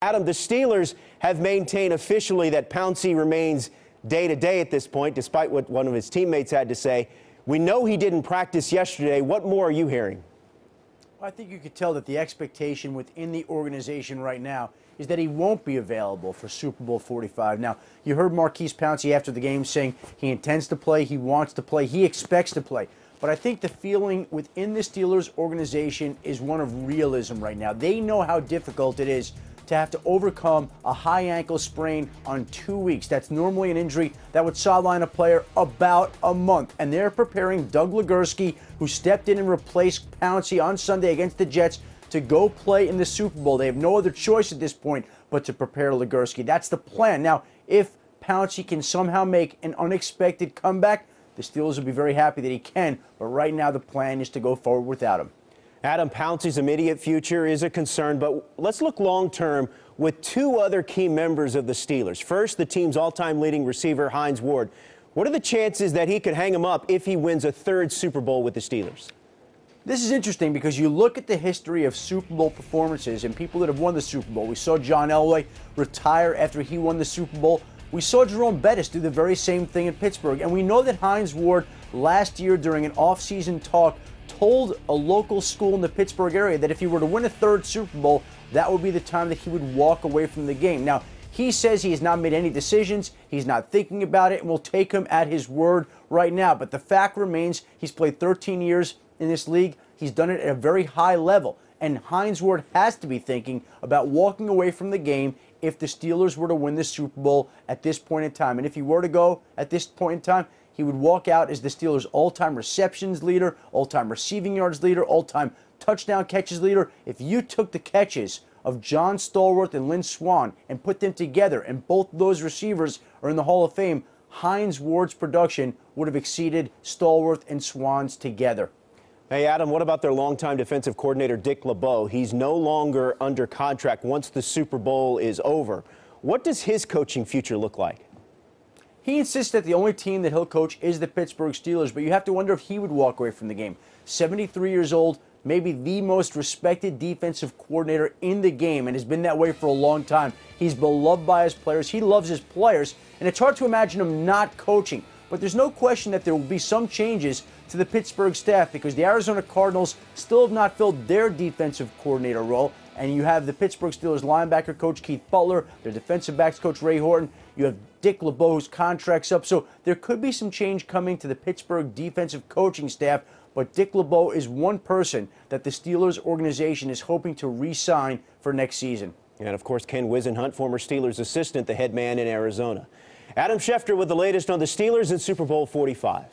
Adam, the Steelers have maintained officially that Pouncey remains day-to-day at this point, despite what one of his teammates had to say. We know he didn't practice yesterday. What more are you hearing? I think you could tell that the expectation within the organization right now is that he won't be available for Super Bowl 45. Now, you heard Maurkice Pouncey after the game saying he intends to play, he wants to play, he expects to play. But I think the feeling within the Steelers organization is one of realism right now. They know how difficult it is to have to overcome a high ankle sprain on 2 weeks. That's normally an injury that would sideline a player about a month. And they're preparing Doug Legursky, who stepped in and replaced Pouncey on Sunday against the Jets, to go play in the Super Bowl. They have no other choice at this point but to prepare Legursky. That's the plan. Now, if Pouncey can somehow make an unexpected comeback, the Steelers will be very happy that he can. But right now, the plan is to go forward without him. Adam, Pouncey's immediate future is a concern, but let's look long-term with two other key members of the Steelers. First, the team's all-time leading receiver, Hines Ward. What are the chances that he could hang him up if he wins a third Super Bowl with the Steelers? This is interesting because you look at the history of Super Bowl performances and people that have won the Super Bowl. We saw John Elway retire after he won the Super Bowl. We saw Jerome Bettis do the very same thing in Pittsburgh. And we know that Hines Ward last year during an off-season talk told a local school in the Pittsburgh area that if he were to win a third Super Bowl, that would be the time that he would walk away from the game. Now, he says he has not made any decisions, he's not thinking about it, and we'll take him at his word right now. But the fact remains, he's played 13 years in this league. He's done it at a very high level. And Hines Ward has to be thinking about walking away from the game if the Steelers were to win the Super Bowl at this point in time. And if he were to go at this point in time, he would walk out as the Steelers' all-time receptions leader, all-time receiving yards leader, all-time touchdown catches leader. If you took the catches of John Stallworth and Lynn Swann and put them together, and both those receivers are in the Hall of Fame, Hines Ward's production would have exceeded Stallworth and Swann's together. Hey, Adam, what about their longtime defensive coordinator, Dick LeBeau? He's no longer under contract once the Super Bowl is over. What does his coaching future look like? He insists that the only team that he'll coach is the Pittsburgh Steelers, but you have to wonder if he would walk away from the game. 73 years old, maybe the most respected defensive coordinator in the game, and has been that way for a long time. He's beloved by his players. He loves his players, and it's hard to imagine him not coaching. But there's no question that there will be some changes to the Pittsburgh staff because the Arizona Cardinals still have not filled their defensive coordinator role. And you have the Pittsburgh Steelers linebacker coach Keith Butler, their defensive backs coach Ray Horton. You have Dick LeBeau, whose contract's up. So there could be some change coming to the Pittsburgh defensive coaching staff. But Dick LeBeau is one person that the Steelers organization is hoping to re-sign for next season. And, of course, Ken Whisenhunt, former Steelers assistant, the head man in Arizona. Adam Schefter with the latest on the Steelers in Super Bowl 45.